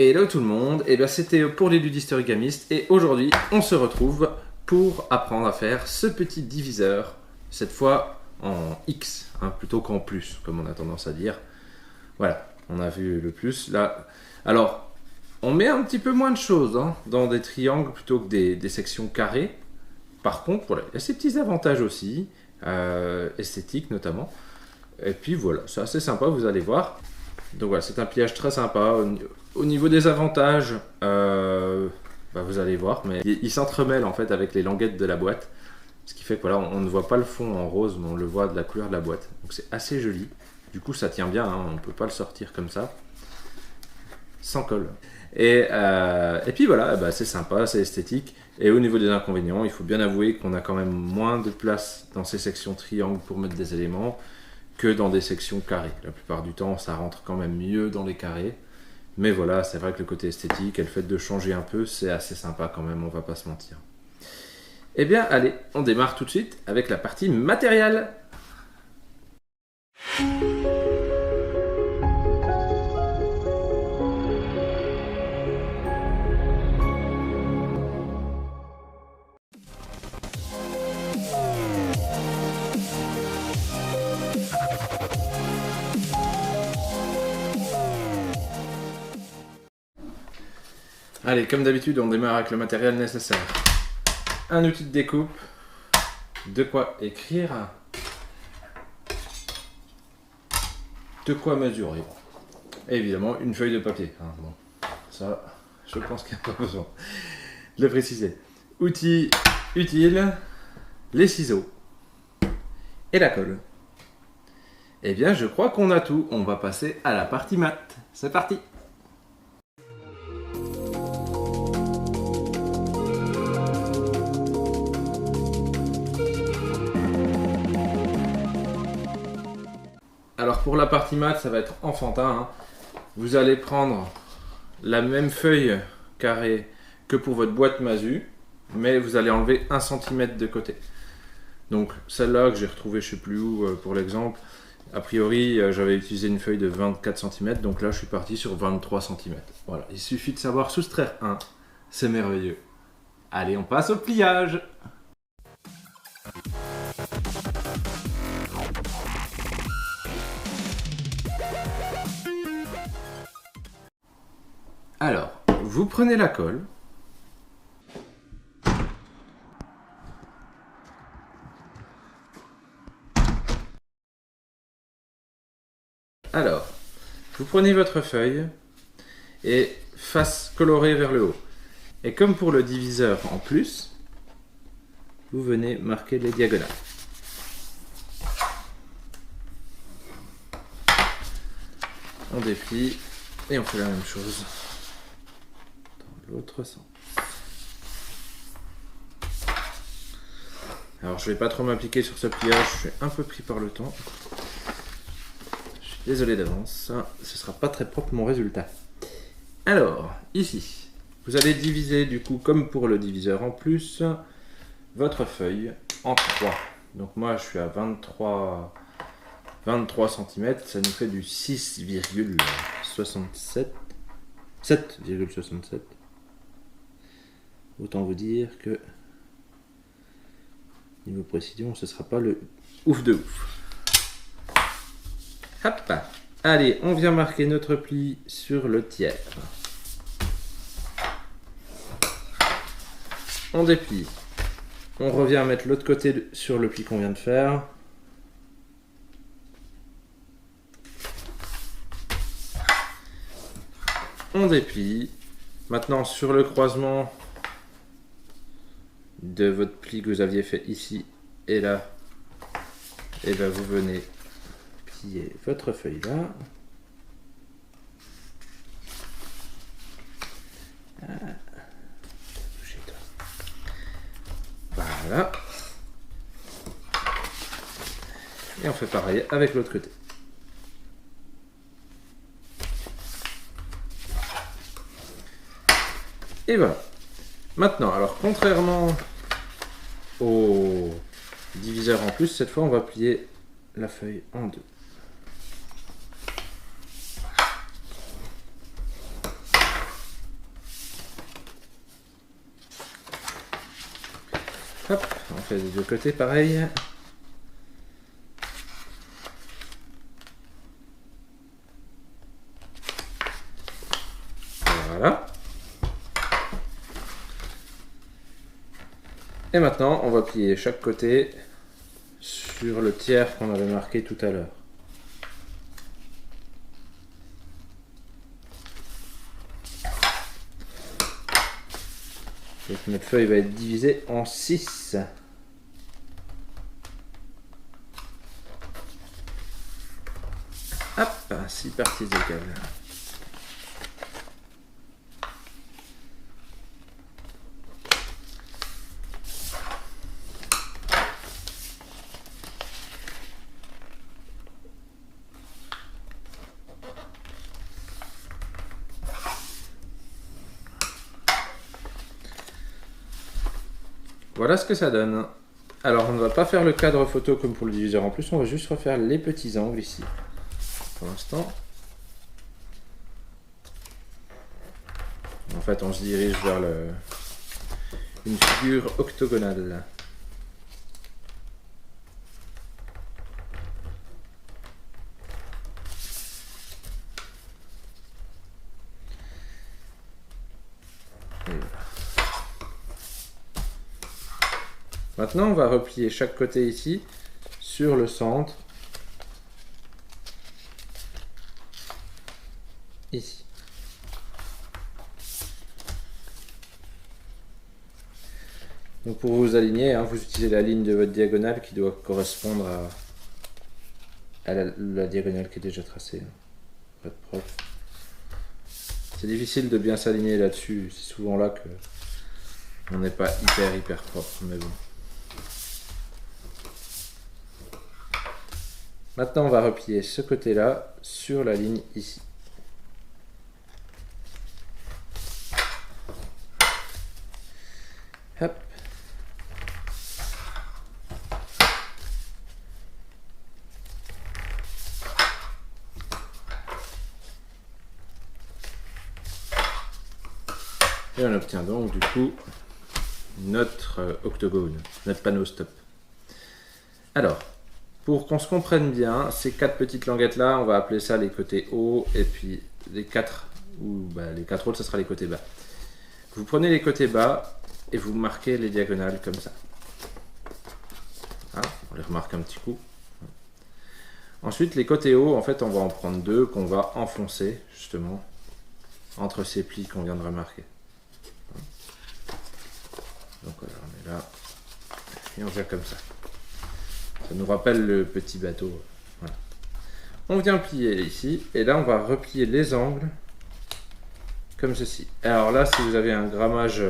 Hello tout le monde, et bien c'était pour les ludistes origamistes et aujourd'hui on se retrouve pour apprendre à faire ce petit diviseur, cette fois en X plutôt qu'en plus comme on a tendance à dire. Voilà, on a vu le plus là. Alors on met un petit peu moins de choses dans des triangles plutôt que des sections carrées. Par contre voilà, il y a ces petits avantages aussi, esthétiques notamment. Et puis voilà, c'est assez sympa, vous allez voir. Donc voilà, c'est un pliage très sympa. Au niveau des avantages, vous allez voir, mais il s'entremêle en fait avec les languettes de la boîte. Ce qui fait que voilà, on ne voit pas le fond en rose, mais on le voit de la couleur de la boîte. Donc c'est assez joli. Du coup, ça tient bien, on ne peut pas le sortir comme ça. Sans colle. Et puis voilà, c'est sympa, c'est esthétique. Et au niveau des inconvénients, il faut bien avouer qu'on a quand même moins de place dans ces sections triangles pour mettre des éléments que dans des sections carrées. La plupart du temps, ça rentre quand même mieux dans les carrés. Mais voilà, c'est vrai que le côté esthétique et le fait de changer un peu, c'est assez sympa quand même, on va pas se mentir. Eh bien, allez, on démarre tout de suite avec la partie matérielle. Allez, comme d'habitude, on démarre avec le matériel nécessaire. Un outil de découpe, de quoi écrire, de quoi mesurer. Et évidemment, une feuille de papier. Bon, ça, je pense qu'il n'y a pas besoin de le préciser. Outils utiles, les ciseaux et la colle. Eh bien, je crois qu'on a tout. On va passer à la partie maths. C'est parti! Alors pour la partie maths, ça va être enfantin. Vous allez prendre la même feuille carrée que pour votre boîte Masu, mais vous allez enlever 1 cm de côté. Donc celle-là que j'ai retrouvée je sais plus où pour l'exemple, a priori j'avais utilisé une feuille de 24 cm, donc là je suis parti sur 23 cm. Voilà, il suffit de savoir soustraire 1, c'est merveilleux. Allez, on passe au pliage. Alors, vous prenez la colle. Alors, vous prenez votre feuille et face colorée vers le haut. Et comme pour le diviseur en plus, vous venez marquer les diagonales. On déplie et on fait la même chose dans l'autre sens. Alors je vais pas trop m'appliquer sur ce pliage, je suis un peu pris par le temps. Je suis désolé d'avance, ce sera pas très propre mon résultat. Alors, ici, vous allez diviser du coup, comme pour le diviseur en plus, votre feuille en 3. Donc moi je suis à 23 cm, ça nous fait du 6,67. 7,67. Autant vous dire que niveau précision, ce sera pas le ouf de ouf. Hop, allez, on vient marquer notre pli sur le tiers. On déplie. On revient mettre l'autre côté sur le pli qu'on vient de faire. On déplie. Maintenant, sur le croisement de votre pli que vous aviez fait ici et là, et bien vous venez plier votre feuille là. Voilà. Et on fait pareil avec l'autre côté. Et voilà. Maintenant, alors contrairement au diviseur en plus, cette fois on va plier la feuille en deux. Hop, on fait des deux côtés pareil. Voilà. Et maintenant, on va plier chaque côté sur le tiers qu'on avait marqué tout à l'heure. Donc notre feuille va être divisée en 6. Hop, 6 parties égales. Voilà ce que ça donne. Alors on ne va pas faire le cadre photo comme pour le diviseur en plus, on va juste refaire les petits angles ici. Pour l'instant. En fait on se dirige vers une figure octogonale. Et voilà. Maintenant, on va replier chaque côté ici sur le centre. Ici. Donc pour vous aligner, vous utilisez la ligne de votre diagonale qui doit correspondre à la diagonale qui est déjà tracée. Pas de problème. C'est difficile de bien s'aligner là-dessus. C'est souvent là que on n'est pas hyper propre, mais bon. Maintenant, on va replier ce côté-là sur la ligne ici. Hop. Et on obtient donc du coup notre octogone, notre panneau stop. Alors, pour qu'on se comprenne bien, ces 4 petites languettes là, on va appeler ça les côtés hauts, et puis les 4 autres, ce sera les côtés bas. Vous prenez les côtés bas et vous marquez les diagonales comme ça. On les remarque un petit coup. Ensuite, les côtés hauts, en fait, on va en prendre 2 qu'on va enfoncer justement entre ces plis qu'on vient de remarquer. Donc voilà, on est là et on vient comme ça. Ça nous rappelle le petit bateau. Voilà. On vient plier ici et là on va replier les angles comme ceci. Alors là, si vous avez un grammage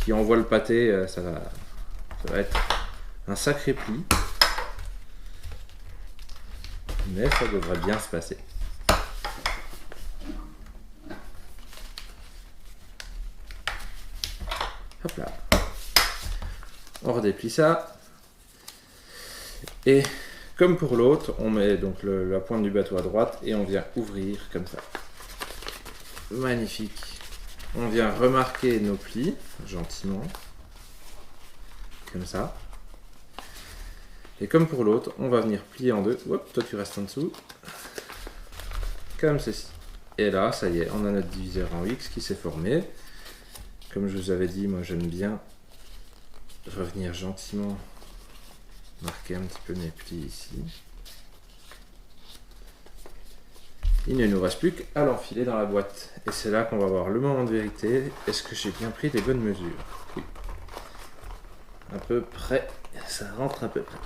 qui envoie le pâté, ça va être un sacré pli. Mais ça devrait bien se passer. Hop là. On redéplie ça. Et comme pour l'autre, on met donc la pointe du bateau à droite et on vient ouvrir comme ça. Magnifique. On vient remarquer nos plis gentiment. Comme ça. Et comme pour l'autre, on va venir plier en 2. Hop, toi tu restes en dessous. Comme ceci. Et là, ça y est, on a notre diviseur en X qui s'est formé. Comme je vous avais dit, moi j'aime bien revenir gentiment marquer un petit peu mes plis ici. Il ne nous reste plus qu'à l'enfiler dans la boîte. Et c'est là qu'on va voir le moment de vérité. Est-ce que j'ai bien pris les bonnes mesures? Oui. À peu près. Ça rentre à peu près.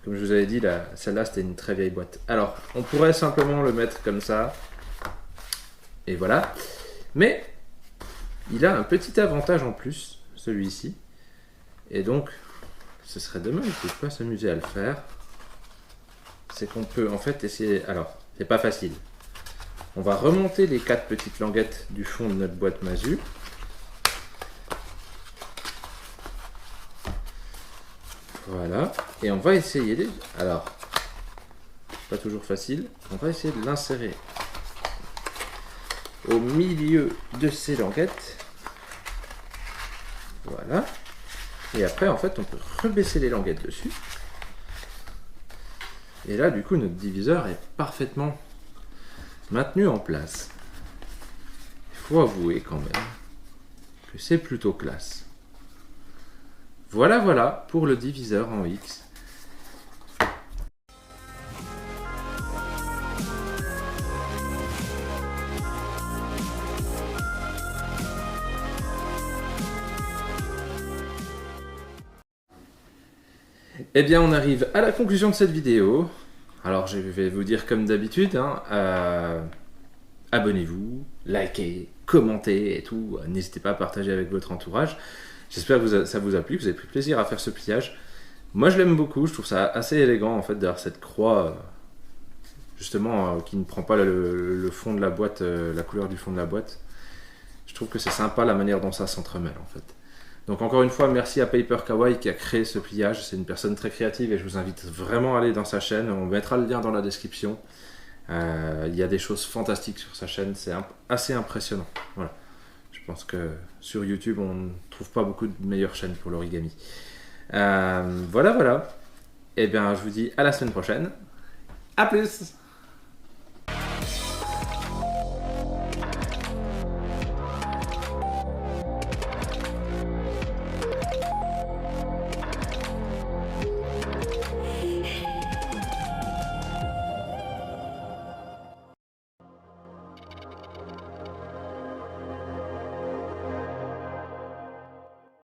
Comme je vous avais dit, celle-là c'était une très vieille boîte. Alors, on pourrait simplement le mettre comme ça. Et voilà. Mais il a un petit avantage en plus, celui-ci. Et donc, ce serait dommage de ne pas s'amuser à le faire. C'est qu'on peut en fait essayer... Alors, c'est pas facile. On va remonter les 4 petites languettes du fond de notre boîte masu. Voilà. Et on va essayer de... Alors, pas toujours facile. On va essayer de l'insérer au milieu de ces languettes. Voilà. Et après, en fait, on peut rebaisser les languettes dessus. Et là, du coup, notre diviseur est parfaitement maintenu en place. Il faut avouer quand même que c'est plutôt classe. Voilà, voilà pour le diviseur en X. Eh bien, on arrive à la conclusion de cette vidéo. Alors, je vais vous dire comme d'habitude, hein, abonnez-vous, likez, commentez et tout. N'hésitez pas à partager avec votre entourage. J'espère que ça vous a plu, que vous avez pris plaisir à faire ce pliage. Moi, je l'aime beaucoup. Je trouve ça assez élégant en fait d'avoir cette croix, justement, qui ne prend pas le fond de la boîte, la couleur du fond de la boîte. Je trouve que c'est sympa la manière dont ça s'entremêle en fait. Donc encore une fois, merci à Paper Kawaii qui a créé ce pliage. C'est une personne très créative et je vous invite vraiment à aller dans sa chaîne. On mettra le lien dans la description. Il y a des choses fantastiques sur sa chaîne. C'est assez impressionnant. Voilà. Je pense que sur YouTube, on ne trouve pas beaucoup de meilleures chaînes pour l'origami. Voilà, voilà. Et bien, je vous dis à la semaine prochaine. À plus!